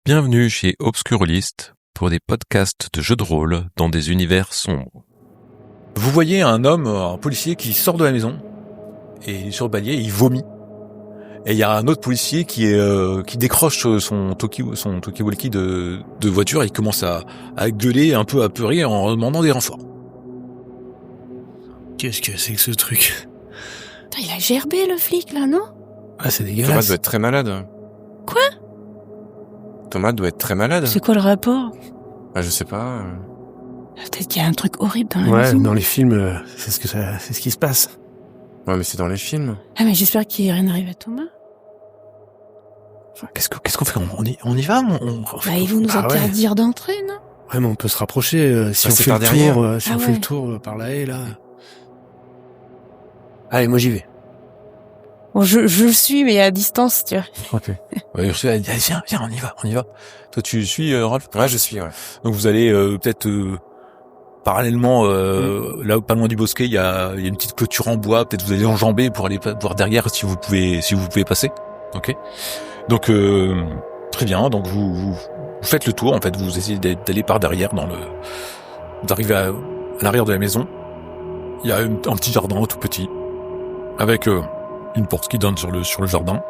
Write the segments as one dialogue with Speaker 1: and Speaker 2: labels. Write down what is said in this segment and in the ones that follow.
Speaker 1: Bienvenue chez Obscurlist pour des podcasts de jeux de rôle dans des univers sombres.
Speaker 2: Vous voyez un homme, un policier qui sort de la maison et sur le palier, il vomit. Et il y a un autre policier qui décroche son talkie-walkie de voiture et il commence à gueuler un peu apeuré en demandant des renforts.
Speaker 3: Qu'est-ce que c'est que ce truc?
Speaker 4: Putain, il a gerbé le flic là, non?
Speaker 3: Ah, c'est
Speaker 5: Thomas
Speaker 3: dégueulasse.
Speaker 5: doit être très malade.
Speaker 4: Quoi?
Speaker 5: Thomas doit être très malade.
Speaker 4: C'est quoi le rapport?
Speaker 5: Ah, je sais pas.
Speaker 4: Peut-être qu'il y a un truc horrible dans la
Speaker 3: Ouais,
Speaker 4: maison.
Speaker 3: dans les films, c'est ce qui se passe.
Speaker 5: Ouais, mais c'est dans les films.
Speaker 4: Ah mais j'espère qu'il rien n'arrive à Thomas.
Speaker 2: Qu'est-ce qu'on fait? On y va?
Speaker 4: Bah ils vont nous
Speaker 3: Ah ouais.
Speaker 4: interdire d'entrer, non?
Speaker 3: Ouais, mais on peut se rapprocher si
Speaker 5: Ah,
Speaker 3: on
Speaker 5: c'est
Speaker 3: fait
Speaker 5: par
Speaker 3: le
Speaker 5: derrière.
Speaker 3: tour, si
Speaker 4: Ah
Speaker 3: on fait
Speaker 4: ouais.
Speaker 3: le tour par là et là. Allez, moi j'y vais.
Speaker 4: Bon, je le suis, mais à distance, tu vois.
Speaker 2: Ok. Ouais, Ursula, elle dit, allez, viens, on y va. Toi, tu suis, Ralph?
Speaker 5: Ouais, je suis, ouais.
Speaker 2: Donc vous allez peut-être parallèlement, là, pas loin du bosquet, il y a une petite clôture en bois. Peut-être vous allez enjamber pour aller voir derrière si vous pouvez passer. Ok. Donc très bien. Donc vous faites le tour. En fait, vous essayez d'aller par derrière vous arrivez à l'arrière de la maison. Il y a un petit jardin tout petit avec une porte qui donne sur le jardin.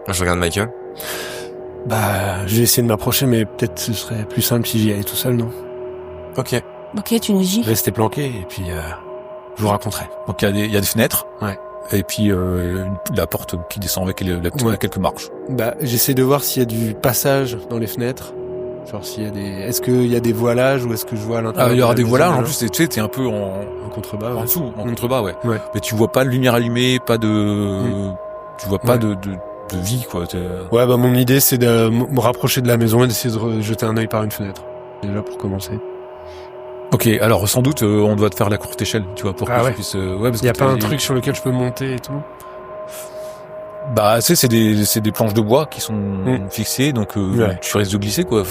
Speaker 5: Je regarde Michael.
Speaker 3: Bah, je vais essayer de m'approcher, mais peut-être ce serait plus simple si j'y allais tout seul, non?
Speaker 5: Ok.
Speaker 4: Ok, tu nous dis.
Speaker 3: Restez planqué et puis je vous raconterai.
Speaker 2: Donc il y a des fenêtres.
Speaker 3: Ouais.
Speaker 2: Et puis la porte qui descend avec quelques marches.
Speaker 3: Bah, j'essaie de voir s'il y a du passage dans les fenêtres. Genre est-ce qu'il y a des voilages ou est-ce que je vois à l'intérieur?
Speaker 2: Il y aura
Speaker 3: de la
Speaker 2: des voilages.
Speaker 3: maison,
Speaker 2: En plus, tu sais, t'es un peu en
Speaker 3: contrebas.
Speaker 2: en
Speaker 3: Ouais.
Speaker 2: dessous, en contrebas, ouais.
Speaker 3: Ouais.
Speaker 2: Mais tu vois pas de lumière allumée, pas de, tu vois pas
Speaker 3: Ouais.
Speaker 2: de vie, quoi.
Speaker 3: Ouais, bah mon idée c'est de me rapprocher de la maison et d'essayer de jeter un œil par une fenêtre. Déjà pour commencer.
Speaker 2: Ok, alors sans doute on doit te faire la courte échelle, tu vois, pour
Speaker 3: Ah
Speaker 2: que
Speaker 3: ouais.
Speaker 2: tu puisses. Ouais, parce
Speaker 3: Y a
Speaker 2: que
Speaker 3: pas un truc sur lequel je peux monter et tout?
Speaker 2: Bah, tu sais, c'est des planches de bois qui sont fixées, donc
Speaker 3: Ouais.
Speaker 2: tu risques de glisser, quoi.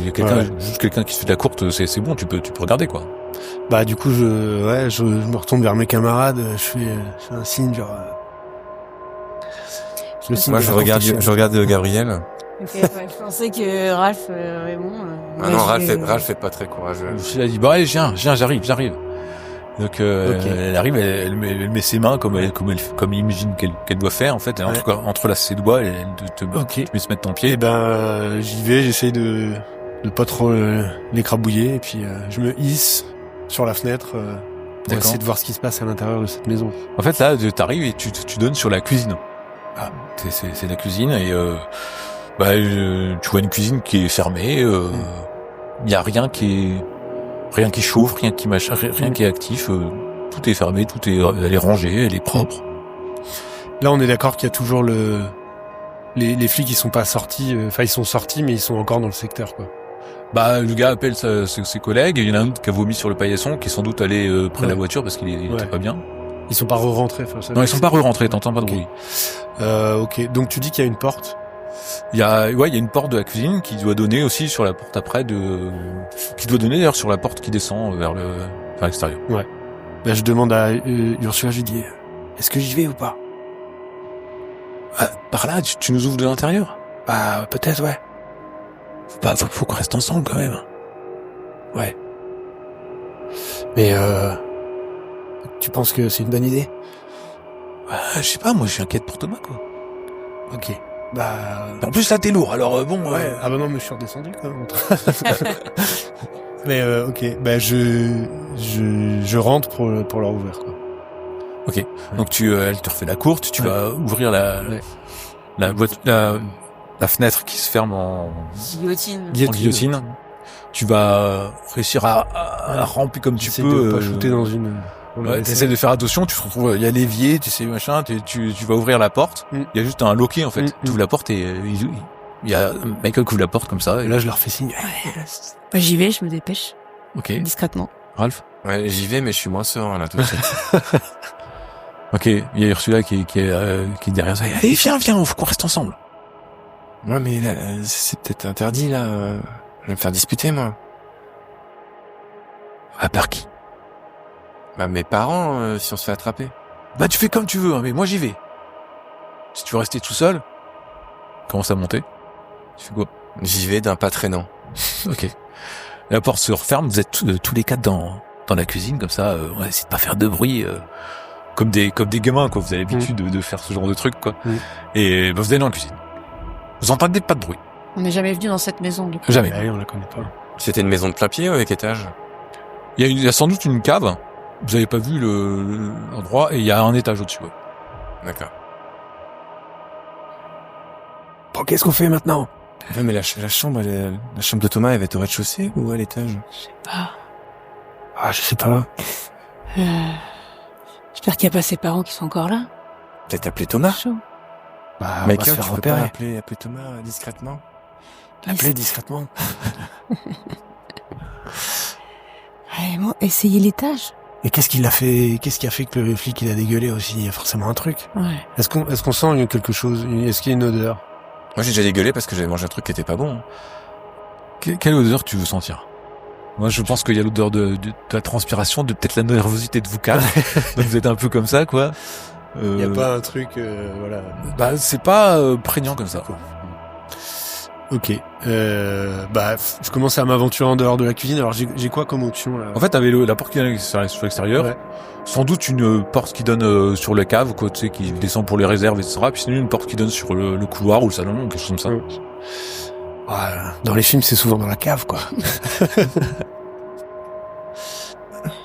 Speaker 2: Y a quelqu'un, juste quelqu'un qui se fait de la courte, c'est bon, tu peux regarder, quoi.
Speaker 3: Bah du coup je me retourne vers mes camarades, je fais un signe genre. Le signe
Speaker 5: Moi,
Speaker 3: de
Speaker 5: je
Speaker 3: la
Speaker 5: regarde,
Speaker 3: courte échelle.
Speaker 5: je regarde Gabriel.
Speaker 4: Ok, ouais, je pensais que Ralph, mais bon.
Speaker 5: Ah non, Ralph est pas très courageux.
Speaker 2: Je lui dis, bah allez, viens, j'arrive. Donc
Speaker 3: Ok.
Speaker 2: elle arrive, elle met ses mains comme il imagine qu'elle doit faire, en fait. Elle entrelace ses doigts, et elle te
Speaker 3: Ok.
Speaker 2: met se mettre ton pied.
Speaker 3: Et ben j'y vais, j'essaye de pas trop l'écrabouiller et puis je me hisse sur la fenêtre pour
Speaker 2: D'accord.
Speaker 3: essayer de voir ce qui se passe à l'intérieur de cette maison.
Speaker 2: En fait, là, t'arrives et tu donnes sur la cuisine. Ah, c'est la cuisine et tu vois une cuisine qui est fermée. Il y a rien qui chauffe, rien qui est actif. Tout est fermé, elle est rangée, elle est propre.
Speaker 3: Là on est d'accord qu'il y a toujours les flics ils sont pas sortis, enfin ils sont sortis mais ils sont encore dans le secteur quoi.
Speaker 2: Bah, le gars appelle ses collègues. Il y en a un qui a vomi sur le paillasson, qui est sans doute allé près de la voiture parce qu'il était pas bien.
Speaker 3: Ils sont pas re-rentrés.
Speaker 2: Non, ils sont pas re-rentrés. T'entends pas de bruit.
Speaker 3: Ok, donc tu dis qu'il y a une porte.
Speaker 2: Il y a une porte de la cuisine qui doit donner aussi sur la porte qui doit donner d'ailleurs sur la porte qui descend vers l'extérieur.
Speaker 3: Bah, je demande à Ursula, je lui dis est-ce que j'y vais ou pas?
Speaker 2: Ah, par là, tu nous ouvres de l'intérieur?
Speaker 3: Bah peut-être ouais.
Speaker 2: Bah, faut qu'on reste ensemble quand même.
Speaker 3: Ouais. Mais tu penses que c'est une bonne idée?
Speaker 2: Je sais pas, moi je suis inquiète pour Thomas, quoi.
Speaker 3: Ok. Bah
Speaker 2: En plus là t'es lourd, alors bon.
Speaker 3: ouais. Ah bah non, mais je suis redescendu quand même. Mais ok. Bah je rentre pour leur ouvrir quoi.
Speaker 2: Ok. Donc elle te refait la courte, tu vas ouvrir la fenêtre qui se ferme en guillotine. Tu vas réussir à ramper comme tu
Speaker 3: J'essaie
Speaker 2: peux.
Speaker 3: de pas shooter dans une.
Speaker 2: Ouais, t'essaies de faire attention, tu te retrouves, il y a l'évier, tu sais, machin, tu vas ouvrir la porte, il y a juste un loquet, en fait. Tu ouvres la porte et il y a Michael qui ouvre la porte comme ça.
Speaker 3: Et là, je leur fais signe.
Speaker 4: Bah, j'y vais, je me dépêche.
Speaker 2: Ok.
Speaker 4: Discrètement.
Speaker 2: Ralph?
Speaker 5: Ouais, j'y vais, mais je suis moins serein, là, tout de suite.
Speaker 2: Ok. Il y a Ursula qui est derrière ça. Allez, viens, faut qu'on reste ensemble.
Speaker 5: Ouais, mais là, c'est peut-être interdit, là. Je vais me faire disputer, moi.
Speaker 2: Ah, par qui?
Speaker 5: Bah, mes parents, si on se fait attraper.
Speaker 2: Bah, tu fais comme tu veux, hein, mais moi j'y vais. Si tu veux rester tout seul. commence à monter. Tu fais quoi?
Speaker 5: J'y vais d'un pas traînant.
Speaker 2: Ok. La porte se referme, vous êtes tous les quatre dans la cuisine, comme ça, on essaie de pas faire de bruit, comme des gamins, quoi. Vous avez l'habitude de faire ce genre de truc, quoi. Et vous allez dans la cuisine. Vous entendez pas de bruit.
Speaker 4: On n'est jamais venu dans cette maison, du coup.
Speaker 2: Jamais.
Speaker 3: Ouais, on la connaît pas.
Speaker 5: C'était une maison de plein pied avec étage.
Speaker 2: Il y a sans doute une cave. Vous avez pas vu l'endroit, et il y a un étage au-dessus, ouais.
Speaker 5: D'accord.
Speaker 3: Bon, qu'est-ce qu'on fait maintenant?
Speaker 5: Ouais, mais la chambre de Thomas, elle va être au rez-de-chaussée ou à l'étage?
Speaker 3: Ah, je sais pas.
Speaker 4: J'espère qu'il n'y a pas ses parents qui sont encore là.
Speaker 5: Peut-être appeler Thomas?
Speaker 4: Chaud.
Speaker 3: Bah, on va
Speaker 5: Michael,
Speaker 3: se
Speaker 5: tu
Speaker 3: faire
Speaker 5: peux pas
Speaker 3: repérer.
Speaker 5: appeler Thomas discrètement?
Speaker 3: L'appeler discrètement.
Speaker 4: Ouais, bon, essayez l'étage.
Speaker 3: Et qu'est-ce qui a fait que le flic il a dégueulé aussi? Il y a forcément un truc.
Speaker 4: Ouais.
Speaker 3: Est-ce qu'on sent quelque chose? Est-ce qu'il y a une odeur?
Speaker 5: Moi, j'ai déjà dégueulé parce que j'avais mangé un truc qui était pas bon.
Speaker 2: Quelle odeur tu veux sentir? Moi, je pense qu'il y a l'odeur de la transpiration, de peut-être la nervosité de vous quatre. Donc vous êtes un peu comme ça, quoi.
Speaker 3: Il y a pas un truc, voilà.
Speaker 2: Bah, c'est pas prégnant comme ça.
Speaker 3: Ok. Je commence à m'aventurer en dehors de la cuisine. Alors j'ai quoi comme option là?
Speaker 2: En fait, t'avais la porte qui donne sur l'extérieur.
Speaker 3: Ouais.
Speaker 2: Sans doute une porte qui donne sur la cave, quoi, tu sais, qui descend pour les réserves, etc. Puis sinon une porte qui donne sur le couloir ou le salon, ou quelque chose comme ça.
Speaker 3: Ouais. Voilà. Dans les films, c'est souvent dans la cave, quoi.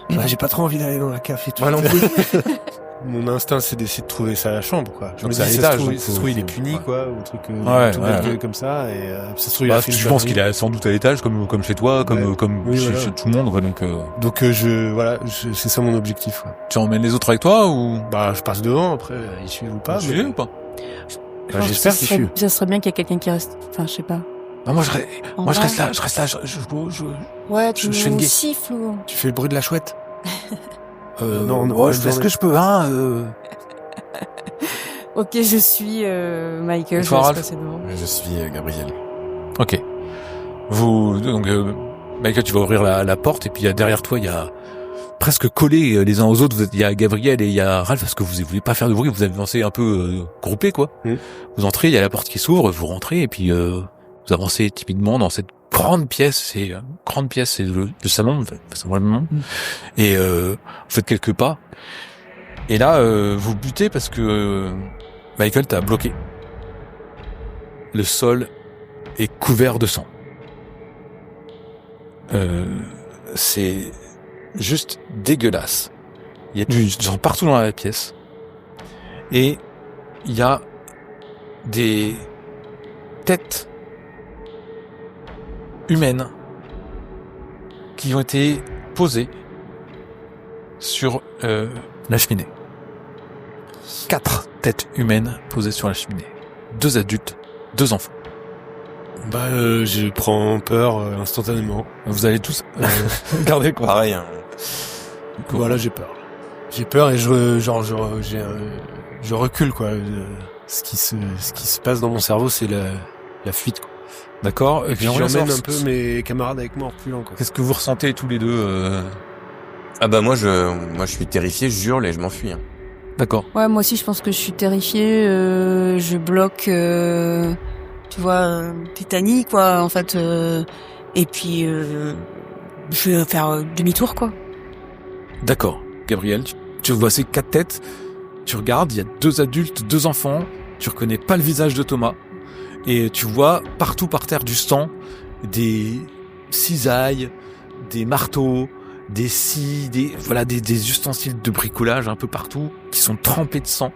Speaker 3: Ouais, j'ai pas trop envie d'aller dans la cave et tout.
Speaker 5: Moi non plus.
Speaker 3: Mon instinct, c'est d'essayer de trouver sa chambre, quoi. Je
Speaker 2: Donc
Speaker 3: me
Speaker 2: c'est à
Speaker 3: dis,
Speaker 2: l'étage,
Speaker 3: ça
Speaker 2: donc
Speaker 3: se trouve, il est puni,
Speaker 2: ouais.
Speaker 3: quoi, ou un truc
Speaker 2: Ouais,
Speaker 3: tout
Speaker 2: ouais.
Speaker 3: bête comme ça, et ça se trouve, il
Speaker 2: Bah,
Speaker 3: a fait une
Speaker 2: je pense
Speaker 3: connerie.
Speaker 2: qu'il est sans doute à l'étage, comme chez toi, comme
Speaker 3: Oui,
Speaker 2: chez,
Speaker 3: voilà.
Speaker 2: chez tout le monde, quoi. Donc,
Speaker 3: Donc c'est ça mon objectif. Ouais.
Speaker 2: tu emmènes les autres avec toi ou
Speaker 3: Bah, je passe devant, après, ils suivent ou pas.
Speaker 2: tu
Speaker 3: mais-
Speaker 2: es ou pas?
Speaker 4: Je pense
Speaker 3: j'espère
Speaker 4: que
Speaker 3: qu'il
Speaker 4: ça serait-
Speaker 3: suit.
Speaker 4: Ça serait bien qu'il y ait quelqu'un qui reste. Enfin, je sais pas.
Speaker 2: Ah, moi, je
Speaker 4: En
Speaker 2: reste
Speaker 4: bas.
Speaker 2: là,
Speaker 4: Ouais, tu
Speaker 2: je fais une
Speaker 4: nous
Speaker 2: guet.
Speaker 4: siffles ou...
Speaker 3: Tu fais le bruit de la chouette?
Speaker 2: non,
Speaker 3: ouais,
Speaker 2: je fais ce que je peux,
Speaker 4: Ok, je suis Michael,
Speaker 2: Et
Speaker 4: je
Speaker 2: toi,
Speaker 4: laisse
Speaker 2: Ralph
Speaker 4: passer devant.
Speaker 5: Je suis Gabriel.
Speaker 2: Ok. Donc, Michael, tu vas ouvrir la porte, et puis derrière toi, il y a presque collés les uns aux autres, il y a Gabriel et il y a Ralph, parce que vous voulez pas faire de bruit, vous avancez un peu groupés, quoi. Vous entrez, il y a la porte qui s'ouvre, vous rentrez, et puis vous avancez timidement dans cette grande pièce, c'est le salon, c'est vraiment. Et vous faites quelques pas, et là, vous butez parce que Michael t'a bloqué. Le sol est couvert de sang. C'est juste dégueulasse. Il y a du sang partout dans la pièce. Et il y a des têtes humaines qui ont été posées sur la cheminée. 4 têtes humaines posées sur la cheminée. 2 adultes, 2 enfants.
Speaker 3: Bah, je prends peur instantanément.
Speaker 2: Vous allez tous regarder quoi.
Speaker 5: Pareil, hein.
Speaker 3: Voilà, j'ai peur. J'ai peur et je recule, quoi. Ce qui se passe dans mon cerveau, c'est la fuite, quoi.
Speaker 2: D'accord. Et
Speaker 3: Et puis j'emmène un peu mes camarades avec moi en reculant, quoi.
Speaker 2: Qu'est-ce que vous ressentez tous les deux
Speaker 5: Ah bah moi je suis terrifié, je hurle et je m'enfuis. Hein.
Speaker 2: D'accord.
Speaker 4: Ouais, moi aussi, je pense que je suis terrifiée. Je bloque, tu vois, tétanie, quoi, en fait. Et puis, je vais faire demi-tour, quoi.
Speaker 2: D'accord. Gabriel, tu vois ces 4 têtes. Tu regardes, il y a 2 adultes, 2 enfants. Tu reconnais pas le visage de Thomas. Et tu vois partout par terre du sang, des cisailles, des marteaux, des scies, des ustensiles de bricolage un peu partout qui sont trempés de sang.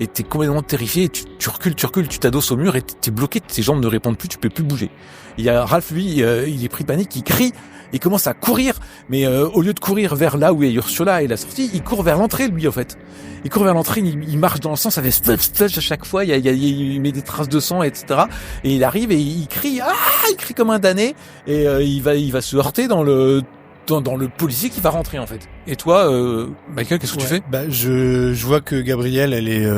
Speaker 2: Et t'es complètement terrifié. Et tu recules, tu t'adosses au mur et t'es bloqué. Tes jambes ne répondent plus, tu peux plus bouger. Il y a Ralph, lui, il est pris de panique, il crie, il commence à courir. Mais au lieu de courir vers là où est Ursula et la sortie, il court vers l'entrée, lui, en fait. Il court vers l'entrée, il marche dans le sang, ça fait splash à chaque fois. Il met des traces de sang, etc. Et il arrive et il crie, il crie comme un damné. Et il va se heurter dans le policier qui va rentrer, en fait. Et toi, Michael, qu'est-ce que tu fais?
Speaker 3: Bah, je vois que Gabrielle, elle est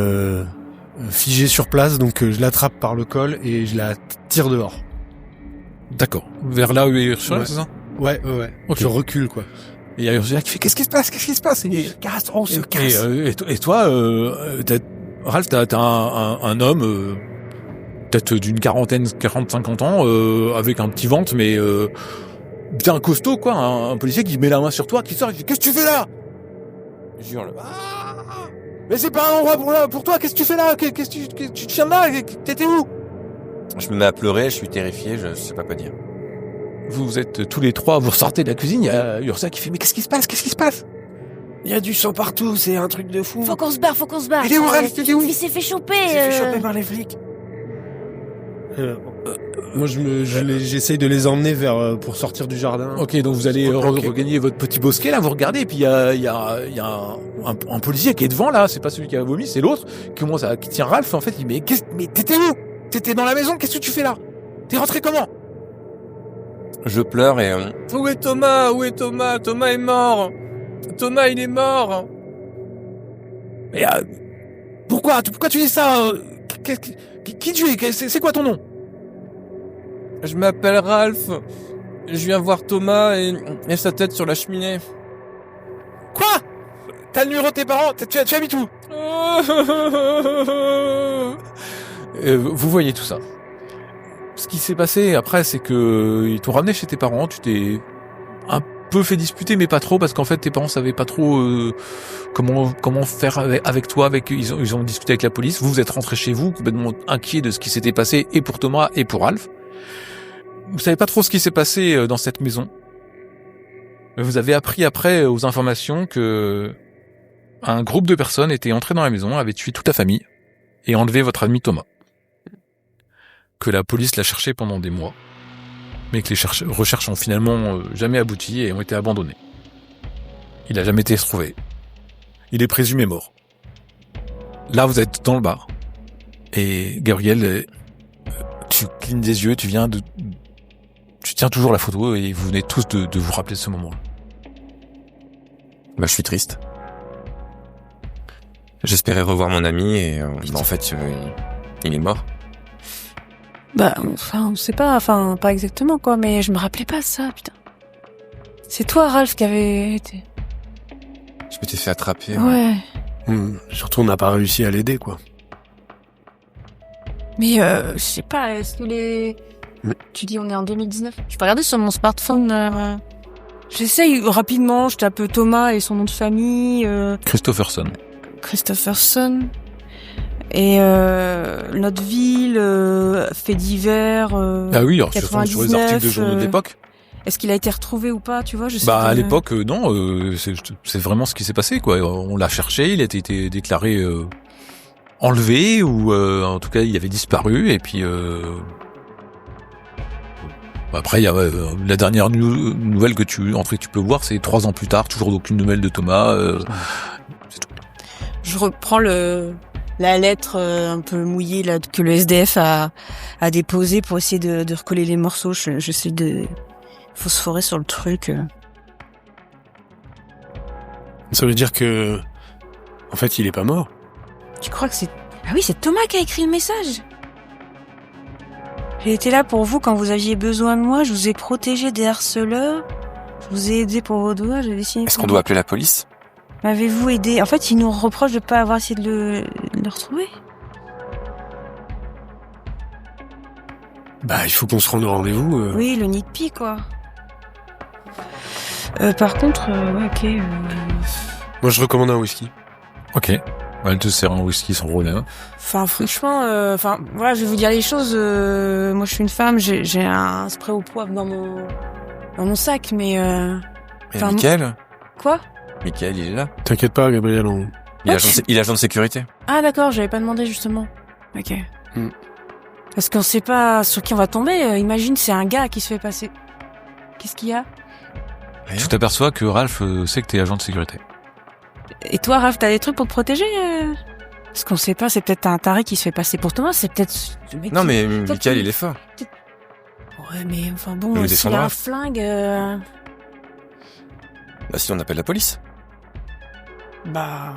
Speaker 3: figée sur place, donc je l'attrape par le col et je la tire dehors.
Speaker 2: D'accord. Vers là où est Ursula,
Speaker 3: Ouais.
Speaker 2: c'est ça?
Speaker 3: Ouais.
Speaker 2: Ok.
Speaker 3: Je recule, quoi.
Speaker 2: Et il y a Ursula qui fait, qu'est-ce qui se passe?
Speaker 3: On se casse.
Speaker 2: Et toi, Ralph, t'as un homme, peut-être d'une 40-50 ans, avec un petit ventre, mais bien costaud, quoi. Un policier qui met la main sur toi, qui sort, il dit « Qu'est-ce que tu fais là ?» J'hurle. Ah, mais c'est pas un endroit pour toi, qu'est-ce que tu fais là ? Qu'est-ce que tu tiens là ? T'étais où ?
Speaker 5: Je me mets à pleurer, je suis terrifié, je sais pas quoi dire.
Speaker 2: Vous êtes tous les trois, vous ressortez de la cuisine, il y a Ursa qui fait « Mais qu'est-ce qui se passe ? »
Speaker 3: Il y a du sang partout, c'est un truc de fou.
Speaker 6: Faut qu'on se barre.
Speaker 2: Il est où, Ralph ? Il est où ?
Speaker 6: Il s'est fait choper.
Speaker 3: Il s'est fait choper par les flics. Moi, j'essaye de les emmener pour sortir du jardin.
Speaker 2: Ok, donc vous allez regagner votre petit bosquet, là, vous regardez, et puis il y a un policier qui est devant, là, c'est pas celui qui a vomi, c'est l'autre, qui tient Ralph, en fait, il dit mais t'étais où ? T'étais dans la maison, qu'est-ce que tu fais là ? T'es rentré comment ?
Speaker 5: Je pleure et...
Speaker 7: Où est Thomas ? Thomas est mort. Thomas, il est mort.
Speaker 2: Mais pourquoi tu dis ça ? Qui tu es ? C'est quoi ton nom ?
Speaker 7: Je m'appelle Ralph. Je viens voir Thomas et sa tête sur la cheminée.
Speaker 2: Quoi ? T'as le numéro de tes parents ? Tu habites où ? Vous voyez tout ça. Ce qui s'est passé après, c'est que ils t'ont ramené chez tes parents, tu t'es un peu fait disputer, mais pas trop, parce qu'en fait tes parents savaient pas trop comment faire avec toi. Ils ont discuté avec la police. Vous êtes rentré chez vous complètement inquiet de ce qui s'était passé, et pour Thomas et pour Ralph. Vous savez pas trop ce qui s'est passé dans cette maison. Vous avez appris après aux informations que un groupe de personnes était entré dans la maison, avait tué toute la famille et enlevé votre ami Thomas. Que la police l'a cherché pendant des mois, mais que les recherches ont finalement jamais abouti et ont été abandonnées. Il a jamais été retrouvé. Il est présumé mort. Là, vous êtes dans le bar. Et Gabriel, tu clignes des yeux, tu tiens toujours la photo et vous venez tous de vous rappeler de ce moment-là.
Speaker 5: Bah, je suis triste. J'espérais revoir mon ami et en fait, il est mort.
Speaker 4: Bah, enfin, on sait pas, enfin, pas exactement, quoi, mais je me rappelais pas de ça, putain. C'est toi, Ralph, qui avait été...
Speaker 5: Je m'étais fait attraper.
Speaker 4: Ouais.
Speaker 3: Surtout, on n'a pas réussi à l'aider, quoi.
Speaker 4: Mais, je sais pas, est-ce que les... Tu dis, on est en 2019. Je peux regarder sur mon smartphone, J'essaye rapidement, je tape Thomas et son nom de famille,
Speaker 2: Christopherson.
Speaker 4: Et notre ville, faits divers.
Speaker 2: Ah oui, alors sur les articles de journaux de l'époque.
Speaker 4: Est-ce qu'il a été retrouvé ou pas, tu vois, je sais
Speaker 2: Bah
Speaker 4: pas.
Speaker 2: à l'époque, non, c'est vraiment ce qui s'est passé, quoi. On l'a cherché, il a été déclaré enlevé ou en tout cas il avait disparu et puis. Après, il y a la dernière nouvelle que tu peux voir, c'est 3 ans plus tard, toujours aucune nouvelle de Thomas. C'est tout.
Speaker 4: Je reprends la lettre un peu mouillée là que le SDF a déposée pour essayer de recoller les morceaux. J'essaie de phosphorer sur le truc.
Speaker 3: Ça veut dire que, en fait, il est pas mort.
Speaker 4: Tu crois que c'est... Ah oui, c'est Thomas qui a écrit le message. J'ai été là pour vous quand vous aviez besoin de moi. Je vous ai protégé des harceleurs. Je vous ai aidé pour vos doigts. J'ai dessiné.
Speaker 5: Est-ce qu'on doit appeler la police ?
Speaker 4: M'avez-vous aidé ? En fait, il nous reproche de pas avoir essayé de le retrouver.
Speaker 3: Bah, il faut qu'on se rende au rendez-vous.
Speaker 4: Oui, le nid de pie, quoi. Par contre, ouais, ok.
Speaker 3: Moi, je recommande un whisky.
Speaker 2: Ok. Elle te sert un whisky sans problème.
Speaker 4: Enfin, franchement, voilà, je vais vous dire les choses. Moi, je suis une femme, j'ai un spray au poivre dans mon sac, mais.
Speaker 5: Et Mickaël ?
Speaker 4: Quoi ?
Speaker 5: Mickaël, il est là.
Speaker 3: T'inquiète pas, Gabriel.
Speaker 5: Il est agent de sécurité.
Speaker 4: Ah, d'accord, j'avais pas demandé justement. Ok. Parce qu'on sait pas sur qui on va tomber. Imagine, c'est un gars qui se fait passer. Qu'est-ce qu'il y a ?
Speaker 5: Rien.
Speaker 2: Tu t'aperçois que Ralph sait que t'es agent de sécurité.
Speaker 4: Et toi, Ralph, t'as des trucs pour te protéger Parce qu'on sait pas, c'est peut-être un taré qui se fait passer pour Thomas, c'est peut-être...
Speaker 5: Non, mais Mickaël, il est fort.
Speaker 4: Ouais, mais enfin bon,
Speaker 5: Il nous
Speaker 4: s'il a
Speaker 5: défendra.
Speaker 4: un flingue...
Speaker 5: Bah si, on appelle la police.
Speaker 4: Bah...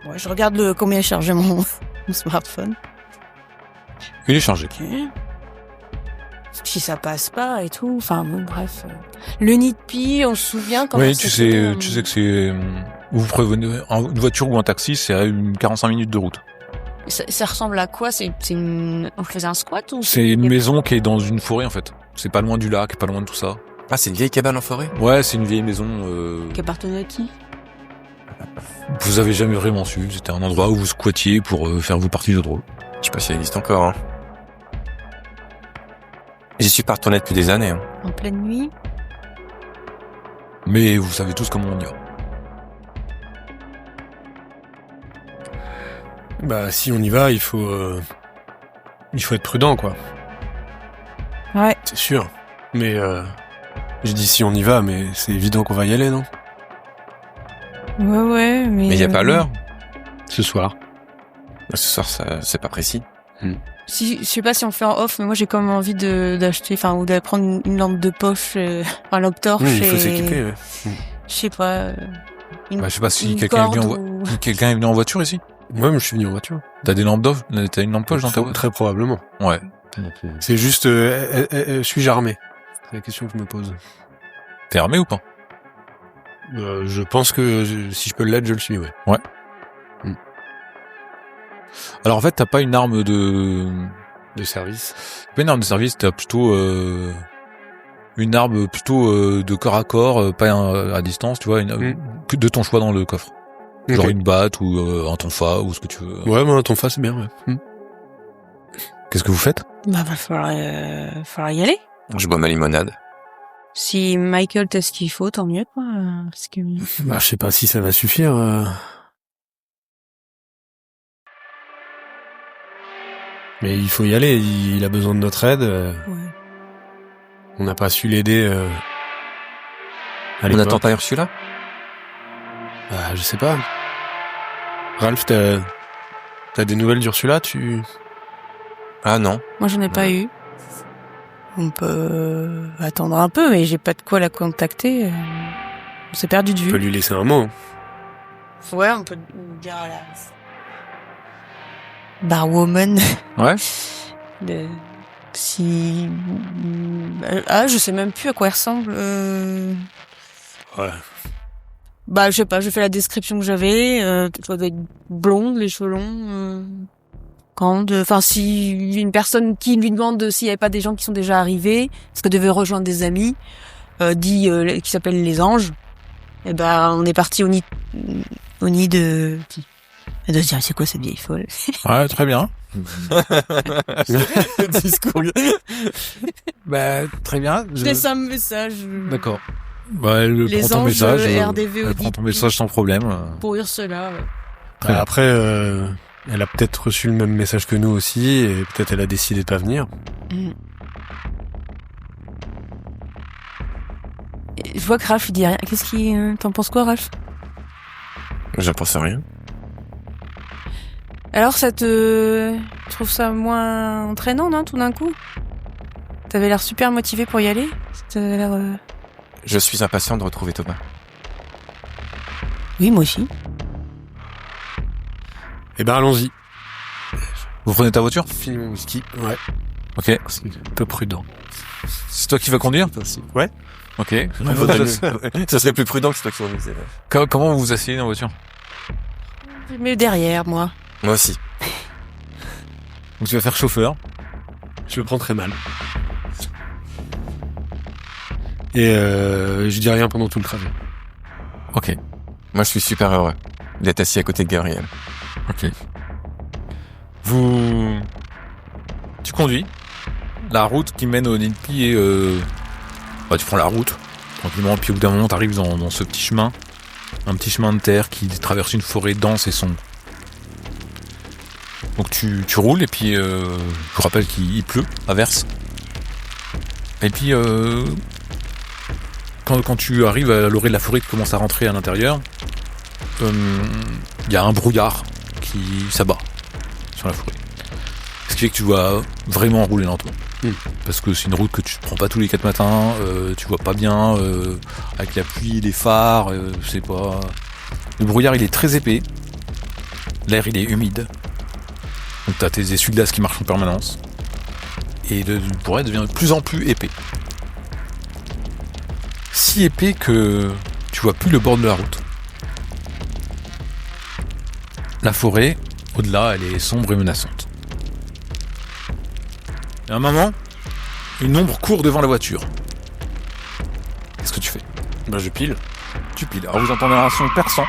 Speaker 4: Ouais, je regarde combien est chargé mon smartphone.
Speaker 2: Il est chargé.
Speaker 4: Ok. Si ça passe pas et tout, enfin bon, bref. Le nid de pie, on se souvient quand
Speaker 2: Oui, tu sais que c'est... Vous prévenez une voiture ou un taxi, c'est à 45 minutes de route.
Speaker 4: Ça ressemble à quoi? On faisait un squat ou?
Speaker 2: C'est une maison qui est dans une forêt en fait. C'est pas loin du lac, pas loin de tout ça.
Speaker 5: Ah, c'est une vieille cabane en forêt?
Speaker 2: Ouais, c'est une vieille maison.
Speaker 4: Qui appartenait à qui?
Speaker 2: Vous avez jamais vraiment su. C'était un endroit où vous squattiez pour faire vos parties de jeux de rôle.
Speaker 5: Je sais pas si elle existe encore, hein. J'y suis pas retourné depuis des années, hein.
Speaker 4: En pleine nuit?
Speaker 2: Mais vous savez tous comment on y va.
Speaker 3: Bah, si on y va, il faut être prudent, quoi.
Speaker 4: Ouais.
Speaker 3: C'est sûr. Mais je dis si on y va, mais c'est évident qu'on va y aller, non?
Speaker 4: Ouais, mais...
Speaker 5: Mais y a pas l'heure?
Speaker 3: Ce soir.
Speaker 5: Ce soir, ça, c'est pas précis.
Speaker 4: Si, je sais pas si on fait en off, mais moi j'ai quand même envie d'acheter, enfin, ou d'aller prendre une lampe de poche, une lampe torche.
Speaker 3: Oui, il faut s'équiper, ouais.
Speaker 4: Je sais pas.
Speaker 2: Je sais pas si
Speaker 4: une
Speaker 2: quelqu'un est,
Speaker 4: corde
Speaker 2: quelqu'un est venu en voiture ici.
Speaker 3: Moi, je suis venu en voiture.
Speaker 2: T'as des lampes d'off? T'as une lampe poche dans ta voiture?
Speaker 3: Très probablement.
Speaker 2: Ouais.
Speaker 3: C'est juste, suis-je armé? C'est la question que je me pose.
Speaker 2: T'es armé ou pas?
Speaker 3: Je pense que si je peux l'être, je le suis, ouais.
Speaker 2: Ouais. Alors en fait, t'as pas une arme de
Speaker 3: service.
Speaker 2: Pas une arme de service, t'as plutôt une arme plutôt de corps à corps, pas à distance, tu vois, que de ton choix dans le coffre. Genre une batte ou un tonfa ou ce que tu veux.
Speaker 3: Ouais, moi un tonfa c'est bien, ouais.
Speaker 2: Qu'est-ce que vous faites?
Speaker 4: Bah, va falloir y aller.
Speaker 5: Je bois ma limonade.
Speaker 4: Si Michael t'a ce qu'il faut, tant mieux, quoi. Parce que...
Speaker 3: Bah, je sais pas si ça va suffire. Mais il faut y aller, il a besoin de notre aide.
Speaker 4: Ouais.
Speaker 3: On n'a pas su l'aider.
Speaker 5: On n'attend pas Ursula?
Speaker 3: Bah, je sais pas. Ralph, t'as des nouvelles d'Ursula,
Speaker 5: Ah non.
Speaker 4: Moi, j'en ai pas eu. On peut attendre un peu, mais j'ai pas de quoi la contacter. On s'est perdu de vue.
Speaker 3: On peut lui laisser un mot.
Speaker 4: Ouais, on peut dire à la barwoman.
Speaker 2: Ouais.
Speaker 4: Si... Ah, je sais même plus à quoi elle ressemble.
Speaker 3: Ouais.
Speaker 4: Bah, je sais pas, je fais la description que j'avais. Elle doit être blonde, les cheveux longs. Grande. Enfin, si une personne qui lui demande s'il y avait pas des gens qui sont déjà arrivés, parce qu'elle devait rejoindre des amis, qui s'appellent les anges, et ben, on est parti au nid de... Elle doit se dire, c'est quoi cette vieille folle?
Speaker 2: Ouais, très bien.
Speaker 3: Le discours.
Speaker 2: Bah, très bien.
Speaker 4: Je laisse un message.
Speaker 2: D'accord. Bah, elle
Speaker 4: Les
Speaker 2: prend ton
Speaker 4: anges,
Speaker 2: message.
Speaker 4: RDV
Speaker 2: Elle
Speaker 4: Audit.
Speaker 2: prend ton message sans problème.
Speaker 4: Pour Ursula, ouais.
Speaker 2: Très bien.
Speaker 3: Après, elle a peut-être reçu le même message que nous aussi, et peut-être elle a décidé de pas venir.
Speaker 4: Je vois que Ralph il dit rien. Qu'est-ce qui... T'en penses quoi, Ralph?
Speaker 5: J'en pense à rien.
Speaker 4: Alors, tu trouves ça moins entraînant, non, tout d'un coup? T'avais l'air super motivé pour y aller. T'avais l'air...
Speaker 5: Je suis impatient de retrouver Thomas.
Speaker 4: Oui, moi aussi.
Speaker 3: Eh ben, allons-y.
Speaker 2: Vous prenez ta voiture?
Speaker 3: Finis mon whisky. Ouais.
Speaker 2: Ok.
Speaker 3: C'est un peu prudent.
Speaker 2: C'est toi qui vas conduire?
Speaker 3: Ouais.
Speaker 2: Ok.
Speaker 5: Ça serait plus prudent que c'est toi qui conduisais.
Speaker 2: Comment vous vous asseyez dans la voiture?
Speaker 4: Mais derrière, moi.
Speaker 5: Moi aussi.
Speaker 2: Donc tu vas faire chauffeur.
Speaker 3: Je le prends très mal. Et je dis rien pendant tout le trajet.
Speaker 2: Ok.
Speaker 5: Moi, je suis super heureux d'être assis à côté de Gabriel.
Speaker 2: Ok. Tu conduis. La route qui mène au Nidpi est... tu prends la route, tranquillement, puis au bout d'un moment, t'arrives dans ce petit chemin. Un petit chemin de terre qui traverse une forêt dense et sombre. Donc tu roules, et puis je vous rappelle qu'il pleut, averse. Et puis quand tu arrives à l'orée de la forêt, tu commences à rentrer à l'intérieur, y a un brouillard qui s'abat sur la forêt. Ce qui fait que tu dois vraiment rouler lentement. Parce que c'est une route que tu prends pas tous les 4 matins, tu vois pas bien, avec la pluie, les phares, je sais pas. Le brouillard il est très épais, l'air il est humide, donc t'as tes essuie-glaces qui marchent en permanence, et le brouillard devient de plus en plus épais. Si épais que tu vois plus le bord de la route. La forêt Au-delà, elle est sombre et menaçante. Et à un moment, une ombre court devant la voiture. Qu'est-ce que tu fais ?
Speaker 5: Bah, je pile.
Speaker 2: Tu piles. Alors vous entendez un son perçant,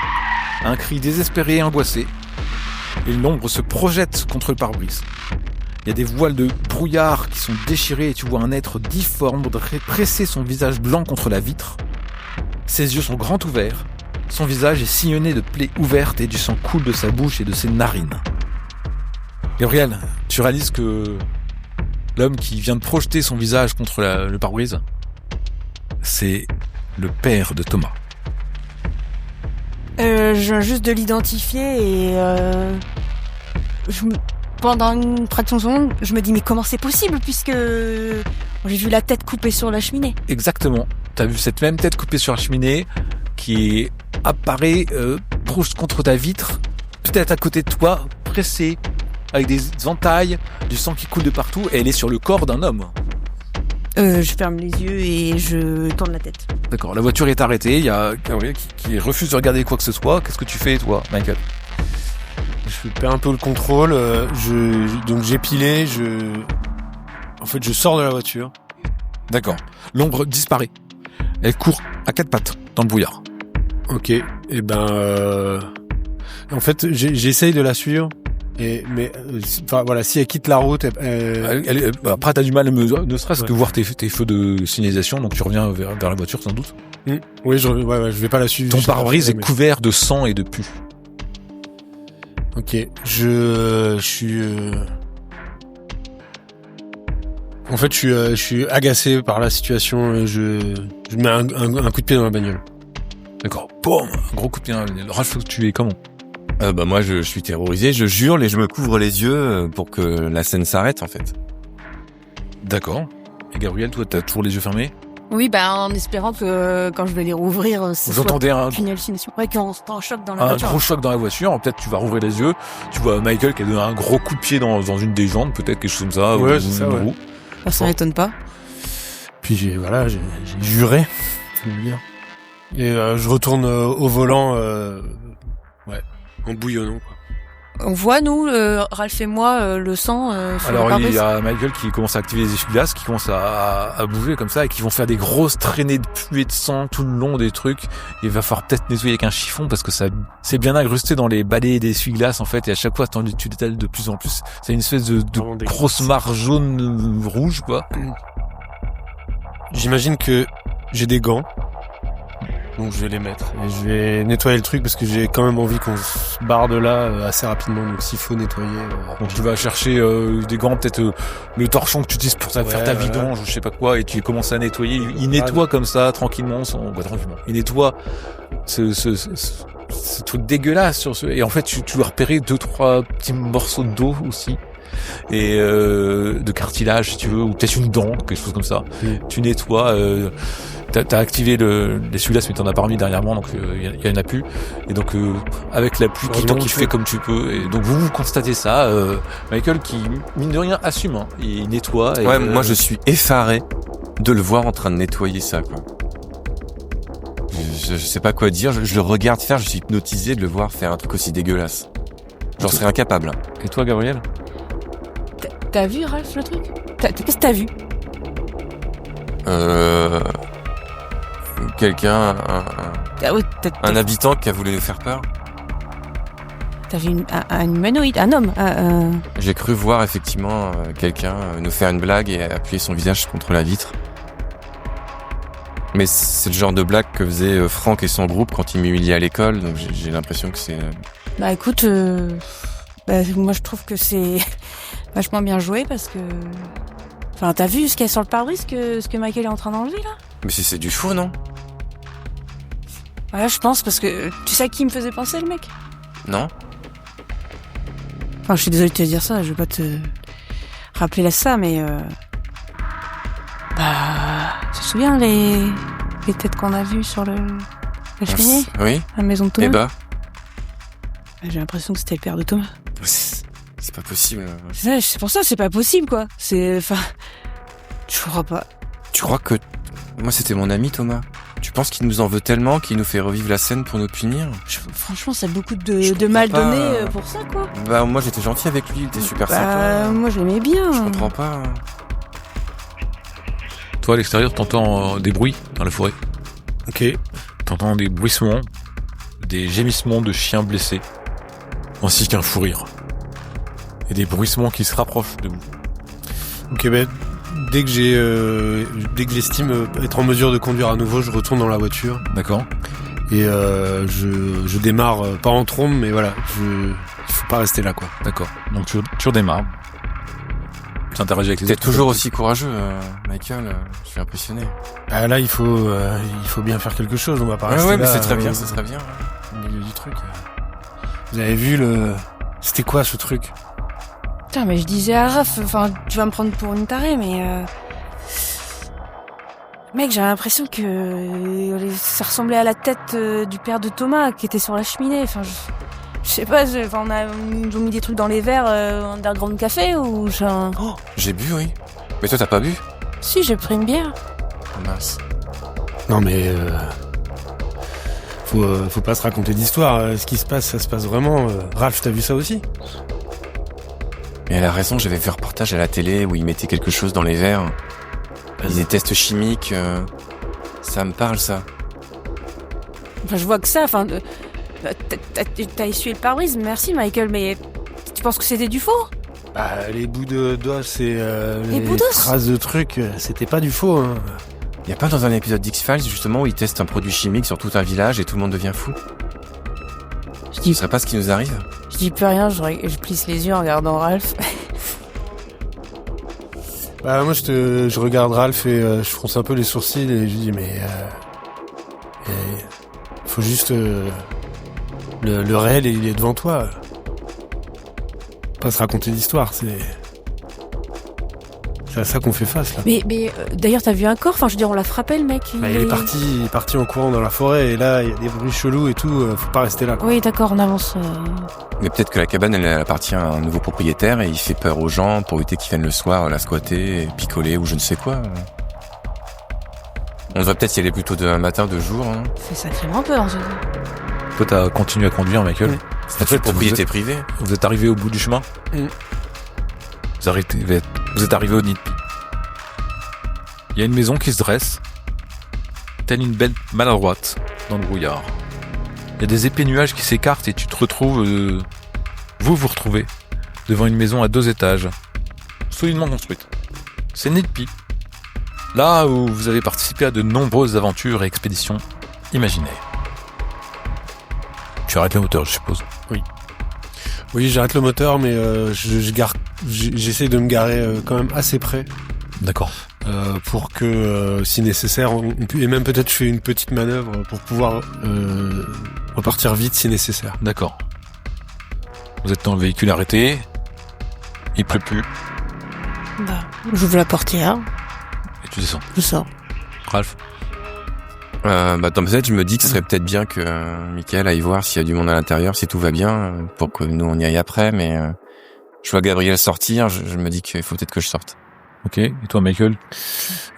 Speaker 2: un cri désespéré et angoissé, et l'ombre se projette contre le pare-brise. Il y a des voiles de brouillard qui sont déchirées et tu vois un être difforme presser son visage blanc contre la vitre. Ses yeux sont grands ouverts, son visage est sillonné de plaies ouvertes et du sang coule de sa bouche et de ses narines. Gabriel, tu réalises que l'homme qui vient de projeter son visage contre le pare-brise, c'est le père de Thomas.
Speaker 4: Je viens juste de l'identifier et pendant une fraction de seconde, je me dis mais comment c'est possible puisque j'ai vu la tête coupée sur la cheminée.
Speaker 2: Exactement. T'as vu cette même tête coupée sur la cheminée qui apparaît proche contre ta vitre, peut-être à côté de toi, pressée, avec des entailles, du sang qui coule de partout, et elle est sur le corps d'un homme.
Speaker 4: Je ferme les yeux et je tourne la tête.
Speaker 2: D'accord, la voiture est arrêtée, il y a Gabriel qui refuse de regarder quoi que ce soit. Qu'est-ce que tu fais, toi, Michael ?
Speaker 3: Je perds un peu le contrôle. Donc j'ai pilé. En fait, je sors de la voiture.
Speaker 2: D'accord. L'ombre disparaît. Elle court à quatre pattes dans le brouillard.
Speaker 3: Ok. Et en fait, j'essaye de la suivre. Voilà, si elle quitte la route,
Speaker 2: après t'as du mal, ne serait-ce que voir tes feux de signalisation, donc tu reviens vers la voiture sans doute.
Speaker 3: Oui, je vais pas la suivre.
Speaker 2: Ton pare-brise est couvert de sang et de pus.
Speaker 3: Ok, je suis. En fait, je suis agacé par la situation. Je mets un coup de pied dans la bagnole.
Speaker 2: D'accord. Boum, un gros coup de pied dans la bagnole. Ralph, tu es comment ?
Speaker 5: Moi, je suis terrorisé, je hurle et je me couvre les yeux pour que la scène s'arrête, en fait.
Speaker 2: D'accord. Et Gabriel, toi, t'as toujours les yeux fermés ?
Speaker 4: Oui, en espérant que quand je vais les rouvrir,
Speaker 2: vous entendez
Speaker 4: une hallucination. Ouais, qu'on se prend un choc dans la
Speaker 2: un
Speaker 4: voiture.
Speaker 2: gros choc dans la voiture. Peut-être tu vas rouvrir les yeux. Tu vois Michael qui a donné un gros coup de pied dans une des jambes, peut-être quelque chose comme ça.
Speaker 3: Ouais,
Speaker 2: ou
Speaker 3: c'est ça,
Speaker 2: une
Speaker 3: ouais.
Speaker 2: roue.
Speaker 4: Ça m'étonne pas.
Speaker 3: Puis j'ai juré. Et je retourne au volant, en bouillonnant, quoi.
Speaker 4: On voit, nous, Ralph et moi, le sang sur le
Speaker 2: Alors
Speaker 4: pare-brise.
Speaker 2: il y a Michael qui commence à activer les essuie-glaces, qui commence à bouger comme ça et qui vont faire des grosses traînées de pluie et de sang tout le long des trucs. Il va falloir peut-être nettoyer avec un chiffon parce que ça c'est bien incrusté dans les balais d'essuie-glaces en fait, et à chaque fois tu détales de plus en plus. C'est une espèce de grosse mare jaune rouge quoi.
Speaker 3: J'imagine que j'ai des gants. Donc je vais les mettre et je vais nettoyer le truc parce que j'ai quand même envie qu'on se barre de là assez rapidement. Donc s'il faut nettoyer.
Speaker 2: Donc tu vas chercher des gants, peut-être le torchon que tu utilises pour faire ta vidange ou je sais pas quoi, et tu commences à nettoyer. Il nettoie comme ça tranquillement, tranquillement. Il nettoie ce truc dégueulasse et en fait tu vas repérer 2-3 petits morceaux d'eau aussi. Et de cartilage si tu veux, ou peut-être une dent, quelque chose comme ça. Tu nettoies. T'as activé l'essuie-glace mais t'en as pas remis dernièrement, donc il y en a plus. Et donc avec la pluie qui fait comme tu peux, et donc vous constatez ça. Michael qui mine de rien assume, hein. Il nettoie. Et,
Speaker 5: moi je suis effaré de le voir en train de nettoyer ça, quoi. Je sais pas quoi dire. Je le regarde faire, je suis hypnotisé de le voir faire un truc aussi dégueulasse. J'en serais incapable.
Speaker 2: Et toi, Gabriel ?
Speaker 4: T'as vu, Ralph, le truc ? Qu'est-ce que t'as vu ?
Speaker 5: Quelqu'un, un habitant qui a voulu nous faire peur.
Speaker 4: T'as vu un humanoïde, un homme
Speaker 5: J'ai cru voir effectivement quelqu'un nous faire une blague et appuyer son visage contre la vitre. Mais c'est le genre de blague que faisaient Franck et son groupe quand ils m'humiliaient à l'école, donc j'ai l'impression que c'est...
Speaker 4: écoute, moi je trouve que c'est vachement bien joué parce que... Enfin, t'as vu ce qu'il y a sur le pare-brise, ce que Michael est en train d'enlever, là ?
Speaker 5: Mais c'est du faux, non ?
Speaker 4: Ouais, je pense, parce que... Tu sais à qui me faisait penser, le mec ?
Speaker 5: Non ?
Speaker 4: Enfin, je suis désolée de te dire ça, je vais pas te rappeler là ça, mais... Tu te souviens les têtes qu'on a vues sur la cheminée ?
Speaker 5: Oui.
Speaker 4: La maison de Thomas ?
Speaker 5: Eh bah.
Speaker 4: J'ai l'impression que c'était le père de Thomas.
Speaker 5: C'est pas possible.
Speaker 4: C'est pour ça, c'est pas possible, quoi. Je crois pas.
Speaker 5: Tu crois que... Moi, c'était mon ami, Thomas ? Tu penses qu'il nous en veut tellement qu'il nous fait revivre la scène pour nous punir?
Speaker 4: Franchement, c'est beaucoup
Speaker 5: Je
Speaker 4: de mal
Speaker 5: comprends pas.
Speaker 4: donné pour ça, quoi.
Speaker 5: Bah moi j'étais gentil avec lui, il était super sympa.
Speaker 4: Moi, je l'aimais bien.
Speaker 5: Je comprends pas.
Speaker 2: Toi, à l'extérieur, t'entends des bruits dans la forêt.
Speaker 3: Ok.
Speaker 2: T'entends des bruissements, des gémissements de chiens blessés, ainsi qu'un fou rire. Et des bruissements qui se rapprochent de vous.
Speaker 3: Ok, ben dès que j'estime être en mesure de conduire à nouveau, je retourne dans la voiture
Speaker 2: D'accord.
Speaker 3: et je démarre pas en trombe, mais voilà, il faut pas rester là, quoi.
Speaker 2: D'accord. Donc tu redémarres. Tu interagis avec les
Speaker 5: T'es
Speaker 2: autres.
Speaker 5: toujours aussi courageux, Michael. Je suis impressionné.
Speaker 3: Ah, là, il faut bien faire quelque chose. On va pas rester
Speaker 5: Ouais, mais
Speaker 3: là,
Speaker 5: c'est très bien, c'est très bien.
Speaker 3: au milieu du truc. Vous avez vu c'était quoi ce truc?
Speaker 4: Putain, mais je disais à Raph, enfin, tu vas me prendre pour une tarée, mais mec, j'ai l'impression que ça ressemblait à la tête du père de Thomas qui était sur la cheminée. Enfin, je sais pas, ils nous ont mis des trucs dans les verres Underground Café ou
Speaker 5: Oh, j'ai bu, oui. Mais toi, t'as pas bu?
Speaker 4: Si, j'ai pris une bière.
Speaker 5: Oh, mince.
Speaker 3: Non, mais faut pas se raconter d'histoire. Ce qui se passe, ça se passe vraiment. Ralph, t'as vu ça aussi?
Speaker 5: Mais elle a raison, j'avais vu un reportage à la télé où ils mettaient quelque chose dans les verres. Des tests chimiques. Ça me parle, ça.
Speaker 4: Enfin, je vois que ça, enfin... T'as essuyé le pare-brise, merci Michael, mais tu penses que c'était du faux?
Speaker 3: Bah, les bouts d'os et
Speaker 4: Les bouts d'os
Speaker 3: traces de trucs, c'était pas du faux, hein.
Speaker 5: Y a pas dans un épisode d'X-Files, justement, où ils testent un produit chimique sur tout un village et tout le monde devient fou?
Speaker 4: Je dis,
Speaker 5: Ce serait pas ce qui nous arrive?
Speaker 4: je dis plus rien, je plisse les yeux en regardant Ralph.
Speaker 3: Bah, moi, je regarde Ralph et je fronce un peu les sourcils et je dis, mais faut juste le réel, il est devant toi. Pas se raconter d'histoire, c'est à ça qu'on fait face, là.
Speaker 4: Mais d'ailleurs, t'as vu un corps? Enfin, je veux dire, on l'a frappé, le mec.
Speaker 3: Bah, il est parti en courant dans la forêt et là, il y a des bruits chelous et tout, faut pas rester là, quoi.
Speaker 4: Oui, d'accord, on avance.
Speaker 5: Mais peut-être que la cabane, elle appartient à un nouveau propriétaire et il fait peur aux gens pour éviter qu'ils viennent le soir la squatter, picoler ou je ne sais quoi. On devrait peut-être y aller plutôt d'un matin, de jour. Hein.
Speaker 4: C'est sacrément peur, je dis.
Speaker 2: Toi, t'as continué à conduire, Michael.
Speaker 3: Oui.
Speaker 2: En fait,
Speaker 5: Propriété privée.
Speaker 2: vous êtes arrivé au bout du chemin.
Speaker 3: Mm.
Speaker 2: Vous êtes arrivé au nid de pie. Il y a une maison qui se dresse, telle une belle maladroite dans le brouillard. Il y a des épais nuages qui s'écartent et tu te retrouves... vous retrouvez devant une maison à 2 étages, solidement construite. C'est Nid de Pie. Là où vous avez participé à de nombreuses aventures et expéditions imaginaires. Tu arrêtes le moteur, je suppose.
Speaker 3: Oui, j'arrête le moteur, mais j'essaie de me garer quand même assez près.
Speaker 2: D'accord.
Speaker 3: Pour que, si nécessaire, et même peut-être je fais une petite manœuvre pour pouvoir repartir vite si nécessaire.
Speaker 2: D'accord. Vous êtes dans le véhicule arrêté. Il pleut plus.
Speaker 4: Bah, j'ouvre la portière,
Speaker 2: Et tu descends.
Speaker 4: je sors.
Speaker 2: Ralph.
Speaker 5: Dans ma tête, je me dis que ce serait peut-être bien que Michael aille voir s'il y a du monde à l'intérieur, si tout va bien, pour que nous on y aille après, mais je vois Gabriel sortir, je me dis qu'il faut peut-être que je sorte.
Speaker 2: Ok. Et toi, Michael?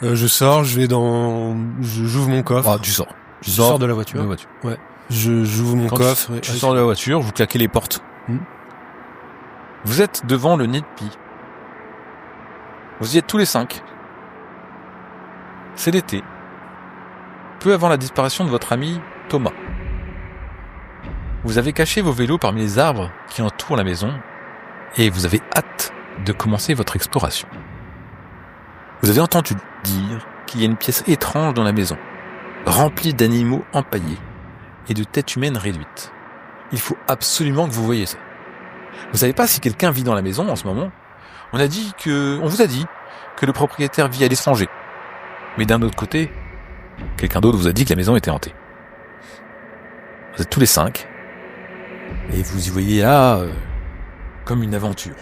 Speaker 3: Je sors, j'ouvre mon coffre.
Speaker 2: Ah, tu sors.
Speaker 3: Je sors de la voiture.
Speaker 2: De la voiture.
Speaker 3: J'ouvre mon
Speaker 2: Quand
Speaker 3: coffre.
Speaker 2: tu sors de la voiture, vous claquez les portes. Vous êtes devant le nid de pie. Vous y êtes tous les 5. C'est l'été. Peu avant la disparition de votre ami Thomas. Vous avez caché vos vélos parmi les arbres qui entourent la maison et vous avez hâte de commencer votre exploration. Vous avez entendu dire qu'il y a une pièce étrange dans la maison, remplie d'animaux empaillés et de têtes humaines réduites. Il faut absolument que vous voyiez ça. Vous savez pas si quelqu'un vit dans la maison en ce moment. On vous a dit que le propriétaire vit à l'étranger. Mais d'un autre côté, quelqu'un d'autre vous a dit que la maison était hantée. Vous êtes tous les 5 et vous y voyez là comme une aventure.